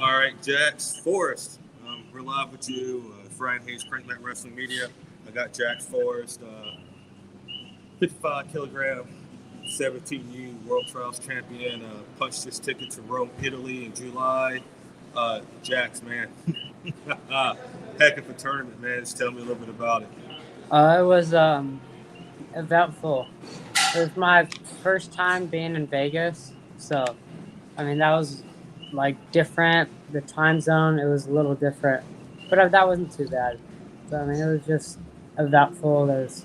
All right, Jax Forrest. We're live with you, Brian Hayes, Crankback Wrestling Media. I got Jax Forrest, 55 kilogram, 17U World Trials champion. Punched his ticket to Rome, Italy in July. Jax, man, heck of a tournament, man. Just tell me a little bit about it. It was eventful. It was my first time being in Vegas, so I mean that was like different. The time zone it was a little different, but that wasn't too bad. So I mean it was just eventful. There's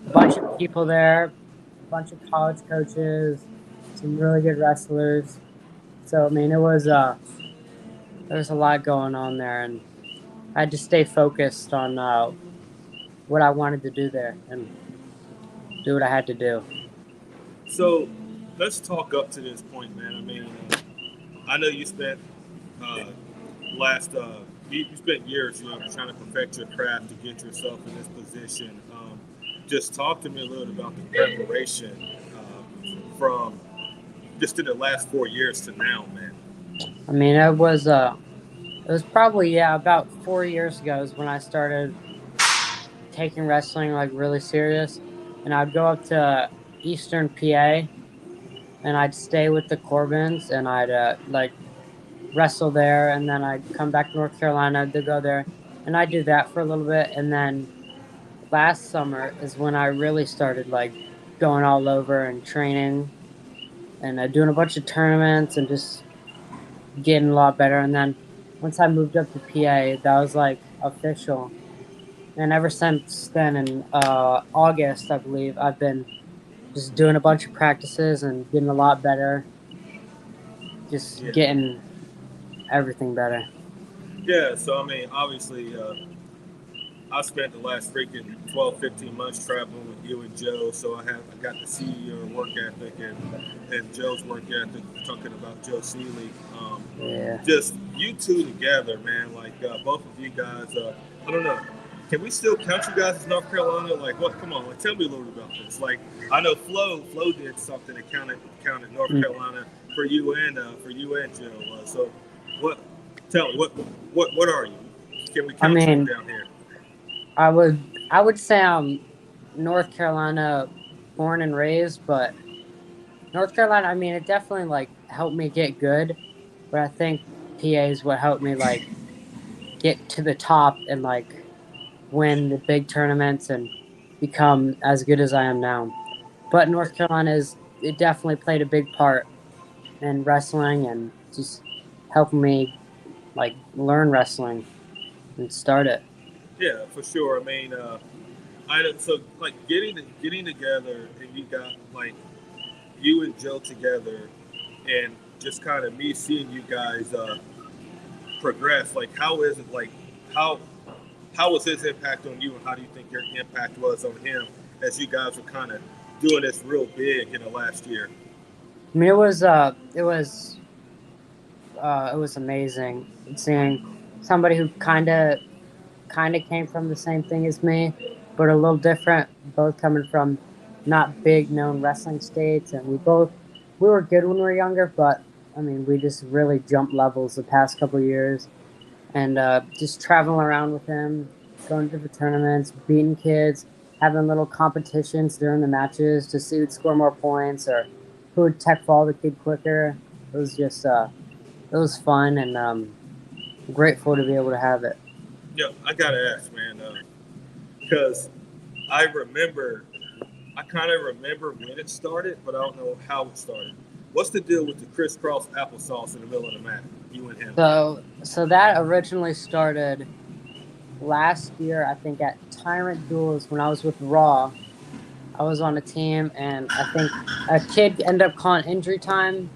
a bunch of people there, a bunch of college coaches, some really good wrestlers. So I mean it was there was a lot going on there, and I had to stay focused on what I wanted to do there and do what I had to do. So let's talk up to this point, man. I mean, I know you spent uh, last you spent years, trying to perfect your craft to get yourself in this position. Just talk to me a little bit about the preparation from just in the last 4 years to now, man. I mean, it was probably about 4 years ago is when I started taking wrestling like really serious, and I'd go up to Eastern PA and I'd stay with the Corbins and I'd like wrestle there, and then I'd come back to North Carolina to go there, and I'd do that for a little bit, and then last summer is when I really started like going all over and training and doing a bunch of tournaments and just getting a lot better. And then once I moved up to PA, that was like official. And ever since then, in August, I believe, I've been just doing a bunch of practices and getting a lot better, just Yeah, getting everything better. yeah. So I mean, obviously, I spent the last freaking 12, 15 months traveling with you and Joe, so I got to see your work ethic and Joe's work ethic. Talking about Joe Seeley, Yeah. just you two together, man. Like both of you guys. I don't know. Can we still count you guys as North Carolina? Like, what? Come on, like, tell me a little bit about this. Like, I know Flo did something that counted North Mm. Carolina for you and Joe. So, what? Tell me what are you? Can we I count you mean, down here? I would say I'm North Carolina born and raised, but North Carolina, I mean, it definitely like helped me get good, but I think PA is what helped me like get to the top and like win the big tournaments and become as good as I am now. But North Carolina is it definitely played a big part in wrestling and just helping me like learn wrestling and start it. Yeah, for sure. I mean, so like getting together and you got like you and Joe together, and just kind of me seeing you guys progress. Like, how is it? Like, how how was his impact on you, and how do you think your impact was on him as you guys were kind of doing this real big in the last year? I mean, it was amazing seeing somebody who kind of came from the same thing as me, but a little different. Both coming from not big known wrestling states, and we were good when we were younger, but I mean, we just really jumped levels the past couple of years, and just traveling around with him, going to different tournaments, beating kids, having little competitions during the matches to see who'd score more points or who would tech fall the kid quicker. It was just it was fun, and grateful to be able to have it. Yeah, I gotta ask, man, because I remember, I kind of remember when it started, but I don't know how it started. What's the deal with the crisscross applesauce in the middle of the mat? You and him. So that originally started last year, I think at Tyrant Duels when I was with Raw. I was on a team, and I think a kid ended up calling injury time,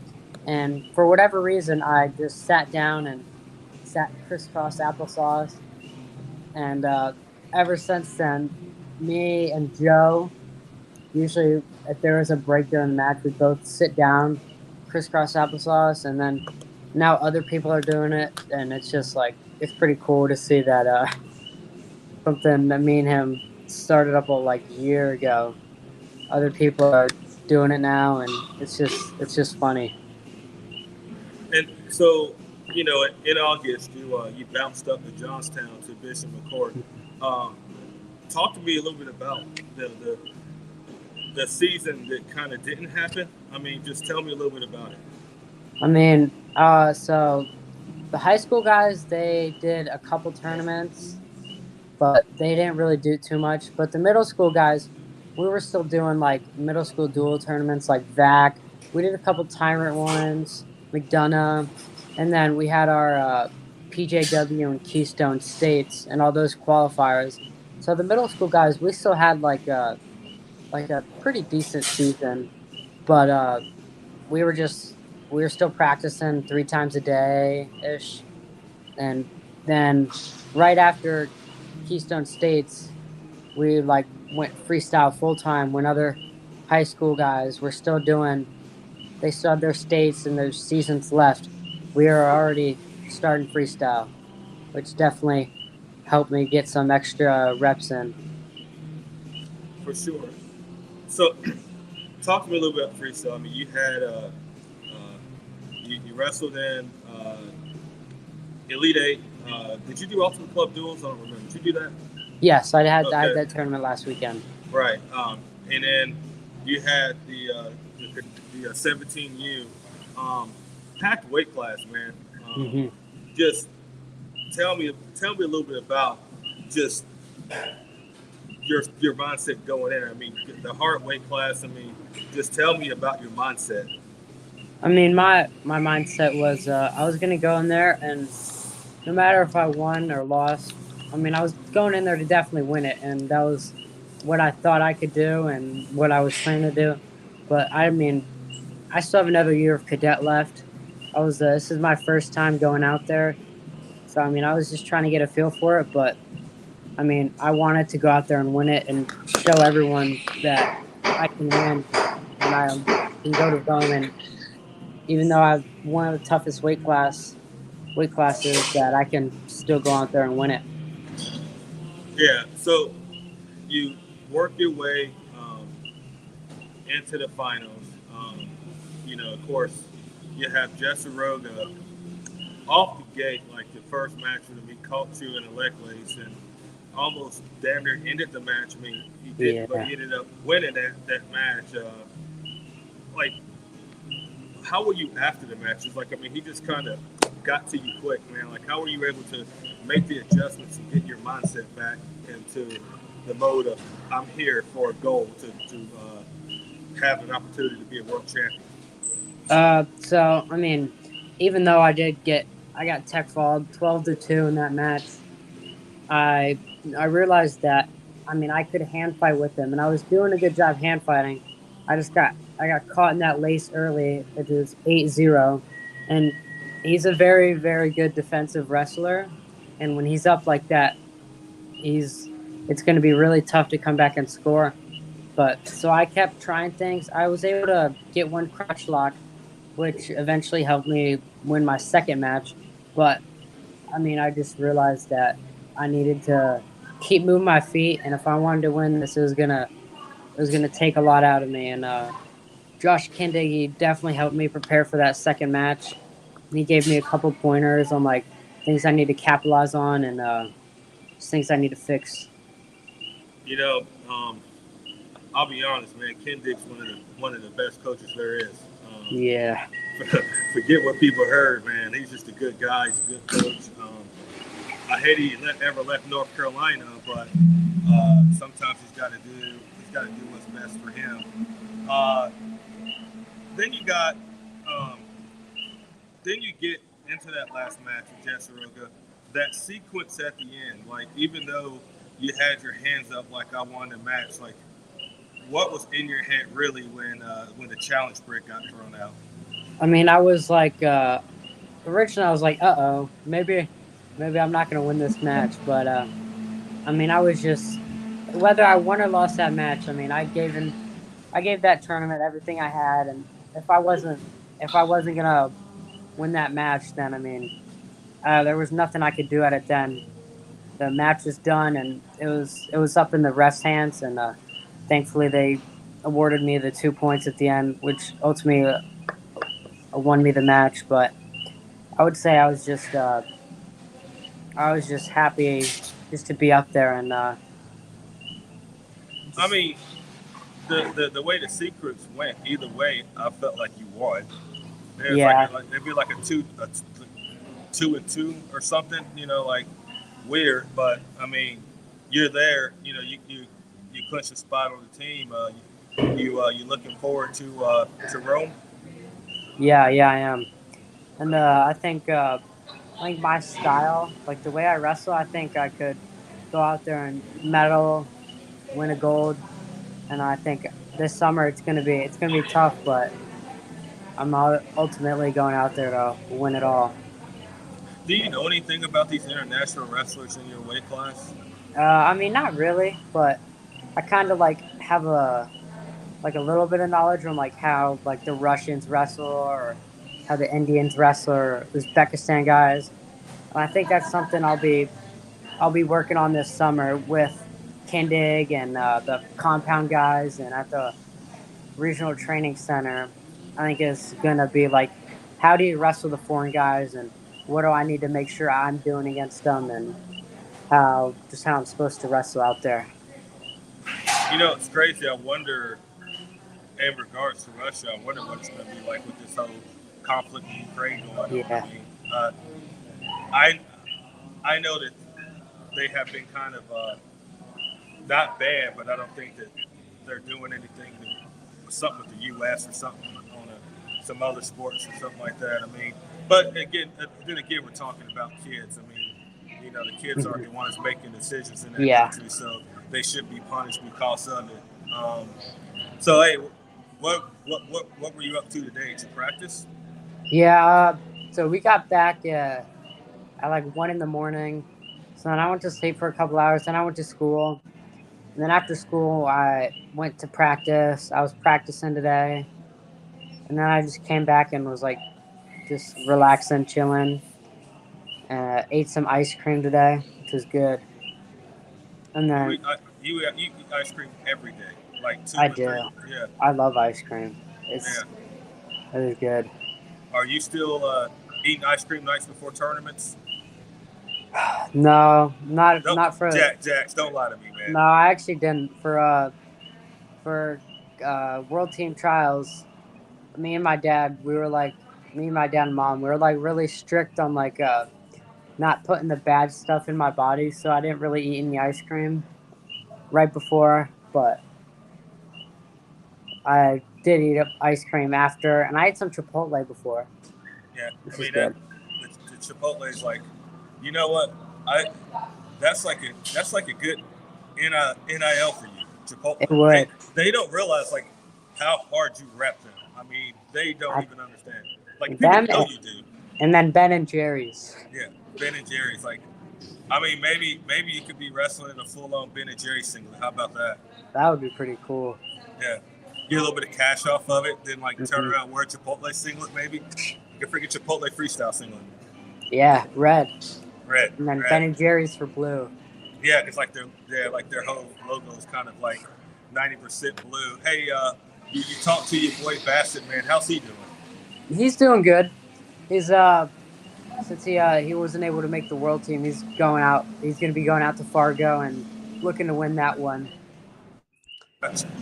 and for whatever reason, I just sat down and sat crisscross applesauce, and ever since then, me and Joe usually if there was a break during the match, we'd both sit down, crisscross applesauce, and then now other people are doing it, and it's just like it's pretty cool to see that something that me and him started up like a year ago. Other people are doing it now, and it's just funny. And so in August, you bounced up to Johnstown to Bishop McCort. Um, Talk to me a little bit about the season that kind of didn't happen. I mean, just tell me a little bit about it. I mean, so the high school guys, they did a couple tournaments, but they didn't really do too much. But the middle school guys, we were still doing like middle school dual tournaments like VAC. We did a couple Tyrant ones, McDonough, and then we had our PJW and Keystone States and all those qualifiers. So the middle school guys, we still had like a pretty decent season, but we were still practicing 3 times a day ish, and then right after Keystone States, we like went freestyle full time. When other high school guys were still doing, they still had their states and their seasons left. We were already starting freestyle, which definitely helped me get some extra reps in. For sure. So, talk to me a little bit about freestyle. I mean, you had you wrestled in Elite Eight. Did you do Ultimate Club Duels? I don't remember. Did you do that? Yes, I had that tournament last weekend. Right. And then you had the 17U packed weight class, man. Just tell me a little bit about just your mindset going in. I mean, the hard weight class. I mean, just tell me about your mindset. I mean, my mindset was I was gonna go in there, and no matter if I won or lost, I mean, I was going in there to definitely win it, and that was what I thought I could do and what I was trying to do. But I mean, I still have another year of cadet left. This is my first time going out there, so I mean, I was just trying to get a feel for it. But I mean, I wanted to go out there and win it and show everyone that I can win and I can go to Bowman, even though I've one of the toughest weight classes, that I can still go out there and win it. Yeah. So you work your way into the finals. Of course, you have Jessaroga off the gate, like the first match with him. He caught you in a leg lace and almost damn near ended the match. I mean, he did, but he ended up winning that match. Like, how were you after the match? It's like, I mean, he just kind of got to you quick, man. Like, how were you able to make the adjustments and get your mindset back into the mode of I'm here for a goal to have an opportunity to be a world champion? So I mean, even though I got tech fouled 12-2 in that match, I realized that I mean I could hand fight with him, and I was doing a good job hand fighting. I got caught in that lace early. It was 8-0, and he's a very, very good defensive wrestler. And when he's up like that, it's going to be really tough to come back and score. But so I kept trying things. I was able to get one crotch lock, which eventually helped me win my second match. But I mean, I just realized that I needed to keep moving my feet, and if I wanted to win this, it was gonna take a lot out of me. And Josh Kindig, he definitely helped me prepare for that second match. He gave me a couple pointers on like things I need to capitalize on and just things I need to fix. I'll be honest, man. Ken Dick's one of the best coaches there is. Yeah. Forget what people heard, man. He's just a good guy. He's a good coach. I hate he ever left North Carolina, but sometimes he's got to do what's best for him. Then you get into that last match with Jessaroga. That sequence at the end, like even though you had your hands up like I won the match, like what was in your head really when the challenge break got thrown out? I mean, I was like, originally I was like, maybe I'm not gonna win this match, but I mean, I was just whether I won or lost that match. I mean, I gave that tournament everything I had, and if I wasn't gonna win that match, then I mean, there was nothing I could do at it then. The match was done, and it was up in the refs' hands, and thankfully they awarded me the 2 points at the end, which ultimately won me the match. But I would say I was just happy just to be up there and I just mean, the way the secrets went, either way, I felt like you won. There's yeah. it'd be like a 2-2 or something, like weird. But I mean, you're there. You clinch a spot on the team. You looking forward to Rome? Yeah, yeah, I am. And I think my style, like the way I wrestle, I think I could go out there and medal, win a gold. And I think this summer it's gonna be tough, but ultimately going out there to win it all. Do you know anything about these international wrestlers in your weight class? I mean, not really, but I kind of like have a little bit of knowledge on like how like the Russians wrestle or how the Indians wrestle or Uzbekistan guys. And I think that's something I'll be working on this summer with Kindig and the compound guys and at the regional training center. I think it's gonna be like how do you wrestle the foreign guys and what do I need to make sure I'm doing against them and how I'm supposed to wrestle out there. It's crazy. I wonder, in regards to Russia, I wonder what it's going to be like with this whole conflict in Ukraine going on. Yeah, I mean, I I know that they have been kind of not bad, but I don't think that they're doing anything something with the U.S. or something on some other sports or something like that. I mean, but again, then again, we're talking about kids. I mean, the kids aren't the ones making decisions in that yeah, country, so they should be punished because of it. So, hey, what were you up to today? To practice? yeah. So we got back at like 1 in the morning. So then I went to sleep for a couple hours. Then I went to school. And then after school, I went to practice. I was practicing today. And then I just came back and was like just relaxing, chilling. Ate some ice cream today, which was good. And then You eat ice cream every day, like two I or three. do. Yeah, I love ice cream. yeah. It is good. Are you still eating ice cream nights before tournaments? No, Don't, not for. Jax, don't lie to me, man. No, I actually didn't for world team trials. Me and my dad, me and my dad and mom, we were like really strict on like not putting the bad stuff in my body, so I didn't really eat any ice cream right before, but I did eat ice cream after, and I ate some Chipotle before, Yeah, I which is mean good. the Chipotle is like, you know what? I that's like a good NIL for you, It Chipotle. They would. they don't realize like how hard you rep them. I mean, they don't I, even understand. Like people them know you do. and then Ben and Jerry's. Yeah, Ben and Jerry's. Like, I mean, maybe you could be wrestling in a full on Ben and Jerry singlet. How about that? That would be pretty cool. Yeah, get a little bit of cash off of it, then like turn Hmm. around and wear a Chipotle singlet. Maybe you can freaking Chipotle freestyle singlet. Yeah, red, Red, and then Ben red. and Jerry's for blue. Yeah, because like their whole logo is kind of like 90% blue. Hey, you talked to your boy Bassett, man. How's he doing? He's doing good. He's since he wasn't able to make the world team, he's going out. He's going to be going out to Fargo and looking to win that one.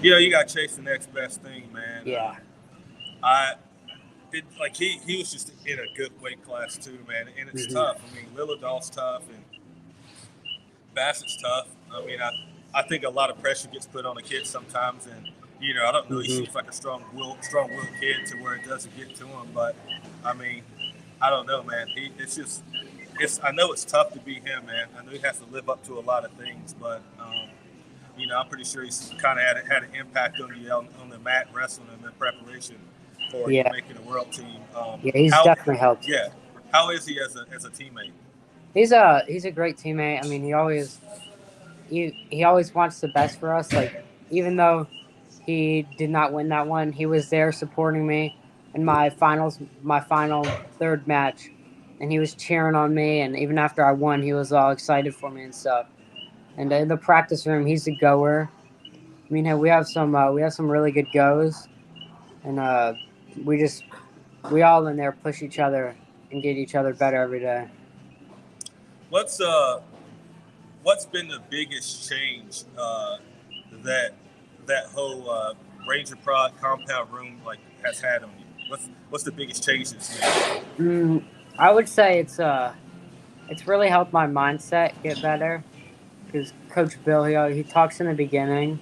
You got to chase the next best thing, man. Yeah. I it like he was just in a good weight class too, man. And it's Hmm. tough. I mean, Lillardall's tough and Bassett's tough. I mean, I think a lot of pressure gets put on a kid sometimes, and I don't know. He Hmm. seems like a strong-willed kid to where it doesn't get to him. But I mean, I don't know, man. I know it's tough to be him, man. I know he has to live up to a lot of things, but I'm pretty sure he's kind of had an impact on you on the mat wrestling and the preparation for you Yeah. making a world team. Yeah. He's How, definitely helped. yeah, how is he as a teammate? He's a great teammate. I mean, he always wants the best for us. Like even though he did not win that one, he was there supporting me in my final third match, and he was cheering on me. And even after I won, he was all excited for me and stuff. And in the practice room, he's a goer. I mean, we have some really good goes, and we all in there push each other. and get each other better every day. What's been the biggest change that whole Ranger Pride compound room like has had on you? What's the biggest change it's made? I would say it's really helped my mindset get better because Coach Bill he talks in the beginning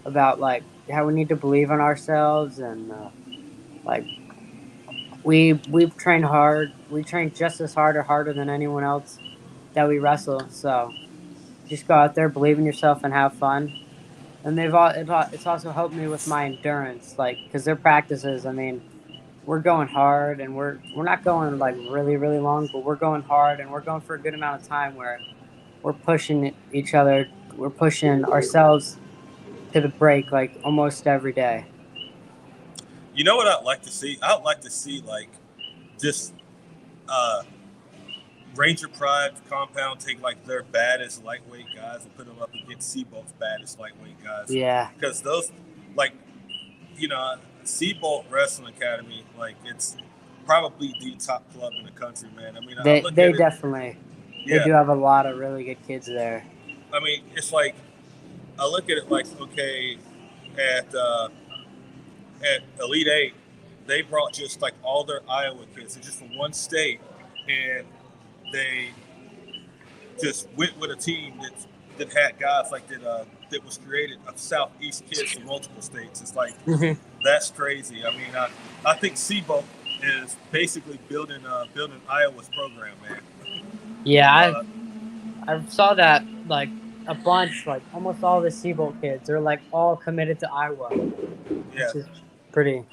about like how we need to believe in ourselves and like we've trained hard. We train just as hard or harder than anyone else that we wrestle. So just go out there, believe in yourself, and have fun. And it's also helped me with my endurance, like because their practices. I mean, we're going hard, and we're not going like really really long, but we're going hard, and we're going for a good amount of time where we're pushing each other, we're pushing ourselves to the break like almost every day. You know what I'd like to see? I'd like to see like just Ranger Pride compound take like their baddest lightweight guys and put them up against Seabolt's baddest lightweight guys. Yeah, because those like Seabolt Wrestling Academy, like it's probably the top club in the country, man. I mean, they I look they at it, definitely they yeah. do have a lot of really good kids there. I mean, it's like I look at it like okay, at Elite Eight, they brought just like all their Iowa kids, just from one state, and they just went with a team that had guys like that was created of Southeast kids from multiple states. It's like that's crazy. I mean, I think Seabolt is basically building Iowa's program, man. Yeah, I saw that like a bunch, like almost all the Seabolt kids are like all committed to Iowa. Yeah, which is pretty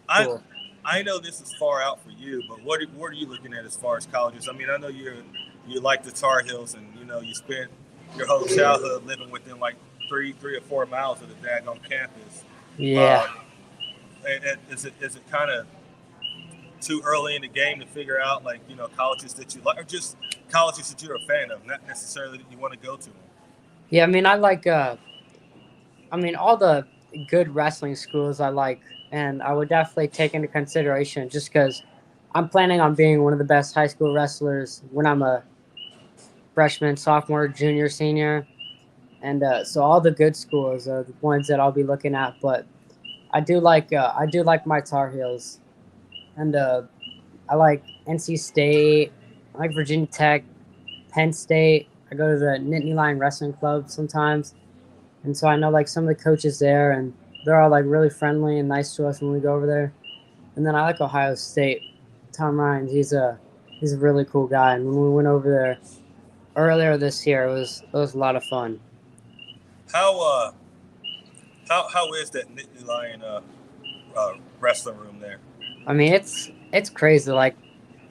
cool. I know this is far out for you, but what are you looking at as far as colleges? I mean, I know you like the Tar Heels, and you spent your whole childhood living within like three or 4 miles of the daggone campus. Yeah. And is it kind of too early in the game to figure out like colleges that you like, or just colleges that you're a fan of, not necessarily that you want to go to? Yeah, I mean, I like. I mean, all the good wrestling schools I like, and I would definitely take into consideration just because I'm planning on being one of the best high school wrestlers when I'm a freshman, sophomore, junior, senior, and so all the good schools are the ones that I'll be looking at. But I do like my Tar Heels, and I like NC State, I like Virginia Tech, Penn State. I go to the Nittany Lion Wrestling Club sometimes, and so I know like some of the coaches there, and they're all like really friendly and nice to us when we go over there. And then I like Ohio State. Tom Ryan, he's a really cool guy, and when we went over there earlier this year, it was a lot of fun. How is that Nittany Lion wrestling room there? I mean, it's crazy. Like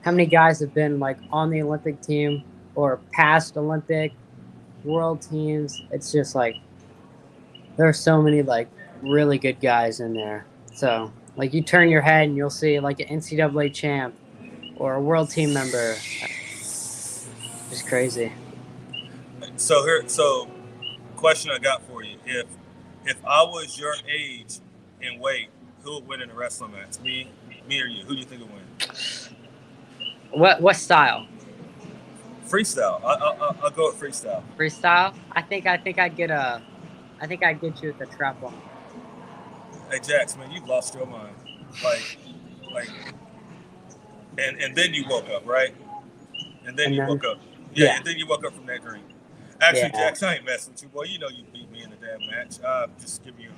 how many guys have been like on the Olympic team or past Olympic world teams. It's just like there are so many like really good guys in there. So like you turn your head and you'll see like an NCAA champ or a world team member. Just crazy. So question I got for you: if I was your age and weight, who would win in a wrestling match? Me or you? Who do you think would win? What style? Freestyle. I'll go with freestyle. Freestyle? I think I'd get you with the trap one. Hey Jax, man, you've lost your mind. Like, and then you woke up, right? And then you woke up. Yeah, and then you woke up from that dream. Actually, yeah. Jax, I ain't messing with you, boy. You know you beat me in the damn match. I'm just giving you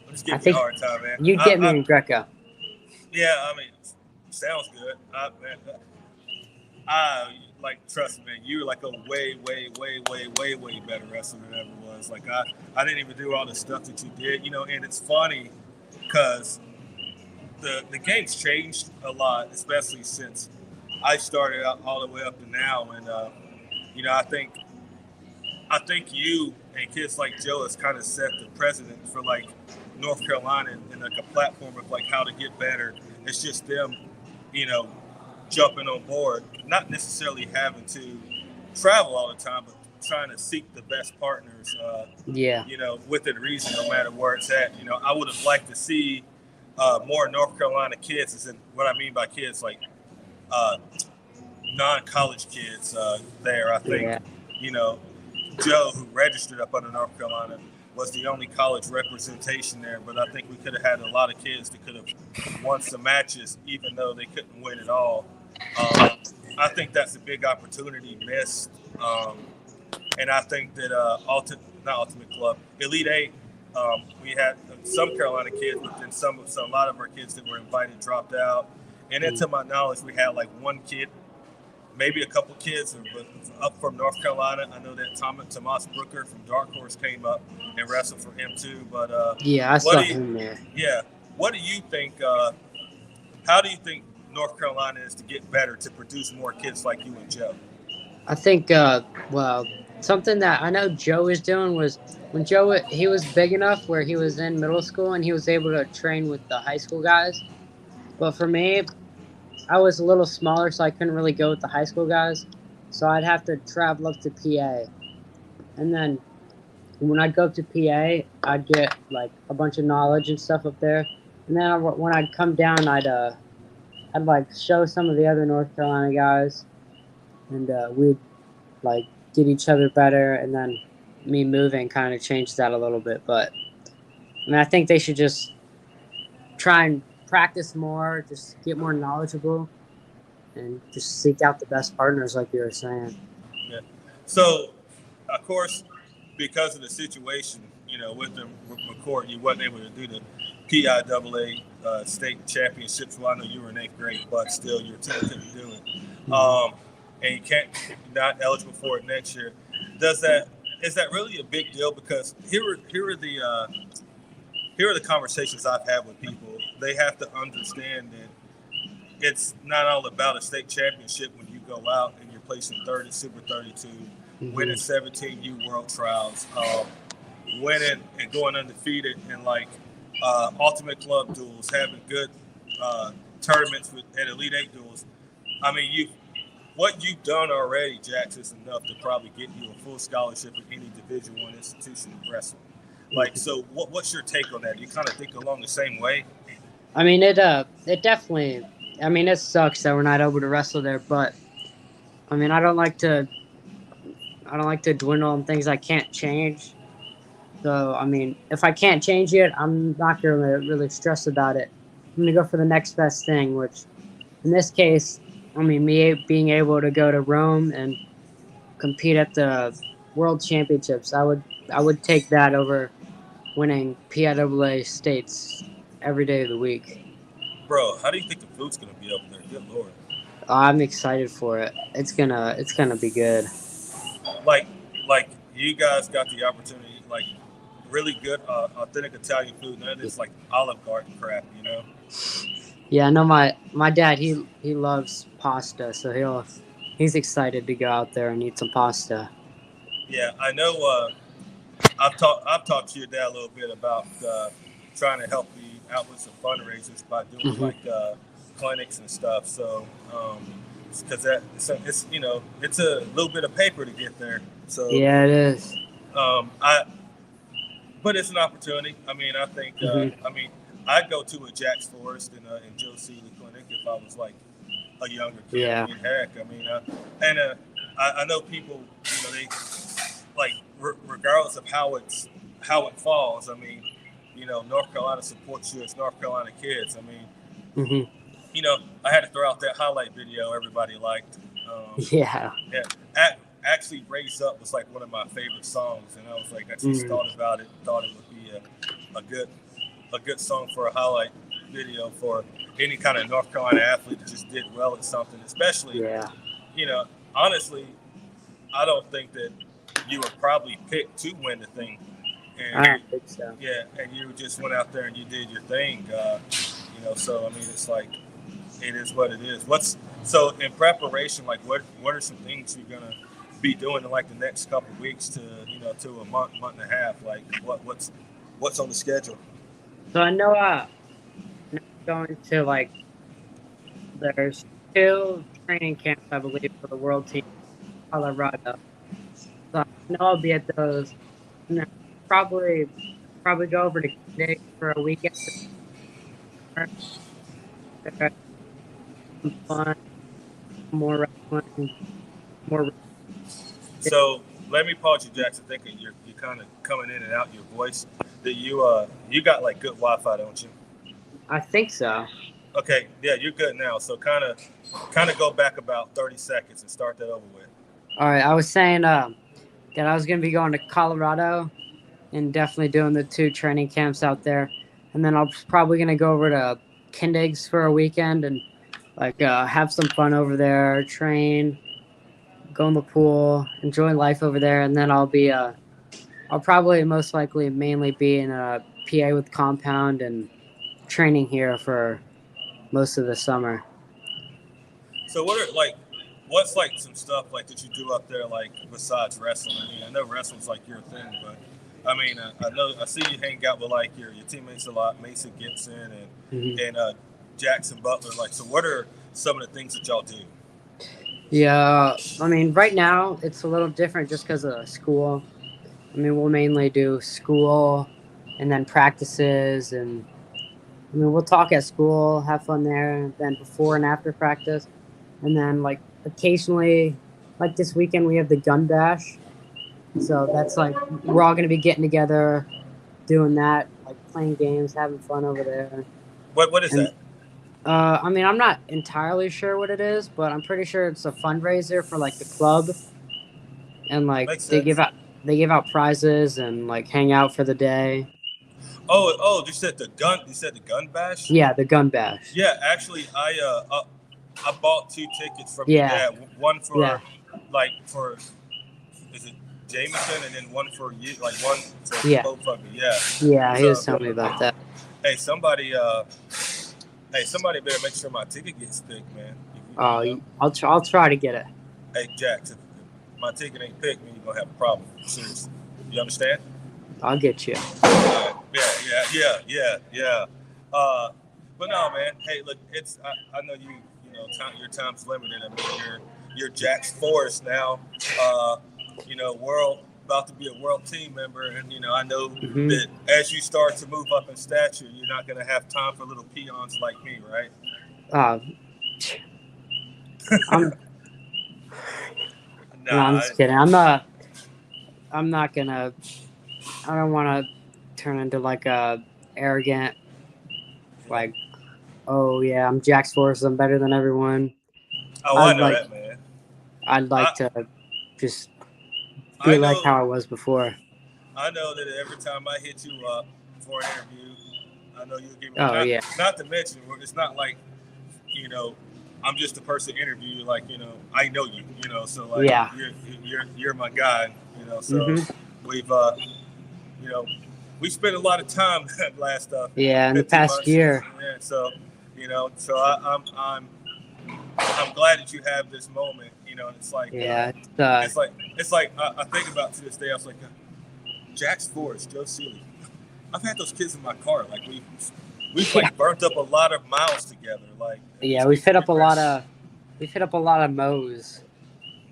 a hard time, man. You get me in Greco. Yeah, I mean, sounds good. Trust me, man, you're like a way better wrestler than ever was. Like I didn't even do all the stuff that you did, and it's funny because the game's changed a lot, especially since I started out all the way up to now. And I think you and kids like Joe has kind of set the precedent for like North Carolina and like a platform of like how to get better. It's just them, jumping on board, not necessarily having to travel all the time, but trying to seek the best partners, within reason, no matter where it's at. I would have liked to see more North Carolina kids, and what I mean by kids, like uh, non-college kids there. I think, Yeah. you know, Joe, who registered up under North Carolina, was the only college representation there. But I think we could have had a lot of kids that could have won some matches, even though they couldn't win it all. I think that's a big opportunity missed. And I think that not Ultimate Club, Elite Eight, we had some Carolina kids, but then a lot of our kids that were invited dropped out. And then, to my knowledge, we had like one kid, maybe a couple kids up from North Carolina. I know that Tomas Brooker from Dark Horse came up and wrestled for him too. But yeah, I saw him there. Yeah, what do you think? How do you think North Carolina is to get better to produce more kids like you and Joe? I think, well, something that I know Joe is doing was when he was big enough where he was in middle school and he was able to train with the high school guys. But for me, I was a little smaller, so I couldn't really go with the high school guys. So I'd have to travel up to PA. And then when I'd go up to PA, I'd get like a bunch of knowledge and stuff up there. And then when I'd come down, I'd like show some of the other North Carolina guys, and we'd like get each other better. And then me moving kind of changed that a little bit. But I mean, I think they should just try and practice more, just get more knowledgeable, and just seek out the best partners, like you were saying. Yeah. So, of course, because of the situation, with McCort, you wasn't able to do the PIAA state championships. Well, I know you were in 8th grade, but still, your team couldn't do it. And you're not eligible for it next year. Is that really a big deal? Because here are the conversations I've had with people. They have to understand that it's not all about a state championship when you go out and you're placing third at Super 32, winning 17 U World Trials, winning and going undefeated in Ultimate Club duels, having good tournaments at Elite Eight duels. I mean, what you've done already, Jax, is enough to probably get you a full scholarship at any Division I institution of wrestling. So what's your take on that? Do you kind of think along the same way? I mean, it definitely. I mean, it sucks that we're not able to wrestle there, but I mean, I don't like to dwindle on things I can't change. So, I mean, if I can't change it, I'm not going to really stress about it. I'm going to go for the next best thing, which in this case, I mean, me being able to go to Rome and compete at the World Championships, I would take that over winning PIAA states every day of the week. Bro, how do you think the food's going to be up there? Good Lord. I'm excited for it. It's gonna be good. Like you guys got the opportunity, really good, authentic Italian food. None of this Olive Garden crap, Yeah, I know my dad. He loves pasta, so he's excited to go out there and eat some pasta. Yeah, I know. I've talked to your dad a little bit about trying to help you out with some fundraisers by doing clinics and stuff. So, because it's a little bit of paper to get there. So yeah, it is. But it's an opportunity. I mean, I think. I'd go to a Jax Forrest and Joe Seeley clinic if I was a younger kid. Yeah. I mean, heck, I know people. They regardless of how it falls. I mean, North Carolina supports you as North Carolina kids. I mean, I had to throw out that highlight video everybody liked. Yeah. Actually, Raise Up was one of my favorite songs, and I was I just thought about it, thought it would be a good song for a highlight video for any kind of North Carolina athlete that just did well at something, especially, honestly, I don't think that you were probably picked to win the thing. And I don't think so. Yeah, and you just went out there and you did your thing, so I mean, it's it is what it is. So in preparation, what are some things you're gonna be doing in the next couple of weeks to a month and a half? What's on the schedule? So I know I'm going to there's 2 training camps, I believe, for the world team in Colorado. So I know I'll be at those, and then probably go over to Cadet for a weekend. Some fun. more wrestling, more. So let me pause you, Jackson. Thinking you're kind of coming in and out your voice. That you got like good Wi-Fi, don't you? I think so. Okay, yeah, you're good now. So kind of go back about 30 seconds and start that over with. All right, I was saying that I was gonna be going to Colorado and definitely doing the 2 training camps out there, and then I'm probably gonna go over to Kindigs for a weekend and like have some fun over there, train, go in the pool, enjoy life over there, and then I'll probably most likely mainly be in a PA with compound and training here for most of the summer. So what's like some stuff like that you do up there like besides wrestling? I mean, I know wrestling's like your thing, but I mean, I see you hang out with like your teammates a lot, Mason Gibson and Jackson Butler. Like, so what are some of the things that y'all do? Yeah, I mean, right now it's a little different just because of school. I mean, we'll mainly do school and then practices, and I mean, we'll talk at school, have fun there, and then before and after practice, and then like occasionally, like this weekend we have the gun bash, so that's like we're all gonna be getting together, doing that, like playing games, having fun over there. What is And that? I mean, I'm not entirely sure what it is, but I'm pretty sure it's a fundraiser for like the club, and like Makes sense. they give out prizes and like hang out for the day. Oh, you said the gun. You said the gun bash. Yeah, the gun bash. Yeah, actually, I bought 2 tickets from your Yeah, dad. One for yeah, like for is it Jameson, and then one for you, like one for yeah, both of you. Yeah. yeah. He was So telling me about that. hey, somebody better make sure my ticket gets picked, man. Oh, You know? I'll try to get it. Hey, Jax, if my ticket ain't picked, then you're gonna have a problem. Seriously, you understand? I'll get you. Yeah. But no, man. Hey, look, I know your time's limited. I mean, you're Jax Forrest now. World about to be a world team member, and I know that as you start to move up in stature, you're not gonna have time for little peons like me, right? I'm no, I'm just kidding. I'm not gonna. I don't want to turn into like a arrogant, like, oh yeah, I'm Jax Forrest. I'm better than everyone. Oh, I I'd know like that, man. I'd like I to just I be like know how I was before. I know that every time I hit you up for an interview, I know you'll give me Oh yeah, not to mention it's not like I'm just a person interview. Like I know you. So like yeah. you're my guy. So hmm we've we spent a lot of time that last Yeah, in the 15 past months. year. Yeah, so so I'm glad that you have this moment. And it's like Yeah, it's like I think about to this day. I was like, Jax Forrest, Joe Seeley. I've had those kids in my car. Like we've yeah, like burnt up a lot of miles together. Like yeah. We've hit up a lot of mows.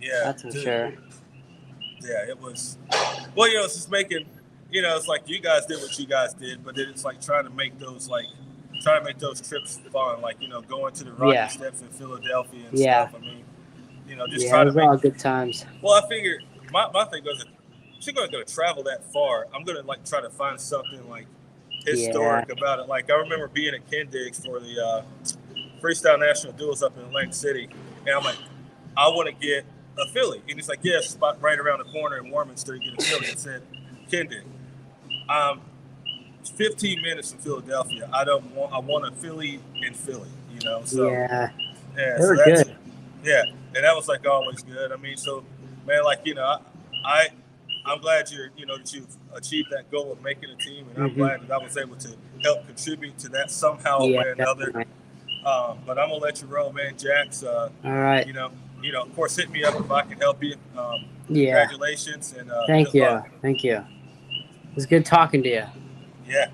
yeah, That's for dude. sure. Yeah, it was. Well, it's just making. It's like you guys did what you guys did, but then it's like trying to make those trips fun. Like going to the Rocky Steps in Philadelphia and stuff. I mean, just Yeah, trying it to was all make. good times. Well, I figured my thing was, if you're going to travel that far, I'm going to like try to find something like Yeah, historic about it. Like I remember being at Kindigs for the Freestyle National Duels up in Atlantic City, and I'm like, I want to get a Philly, and he's like, yeah, spot right around the corner in Warminster, get a Philly. I said, Kindig, 15 minutes from Philadelphia. I want a Philly in Philly. So yeah. They so were that's good. yeah, and that was like always good. I mean, so man, like I'm glad that you've achieved that goal of making a team, and I'm glad that I was able to help contribute to that somehow Yeah, or another. definitely. But I'm gonna let you roll, man, Jax. All right. Of course, hit me up if I can help you. Yeah. Congratulations and Thank good you. luck. Thank you. It was good talking to you. Yeah.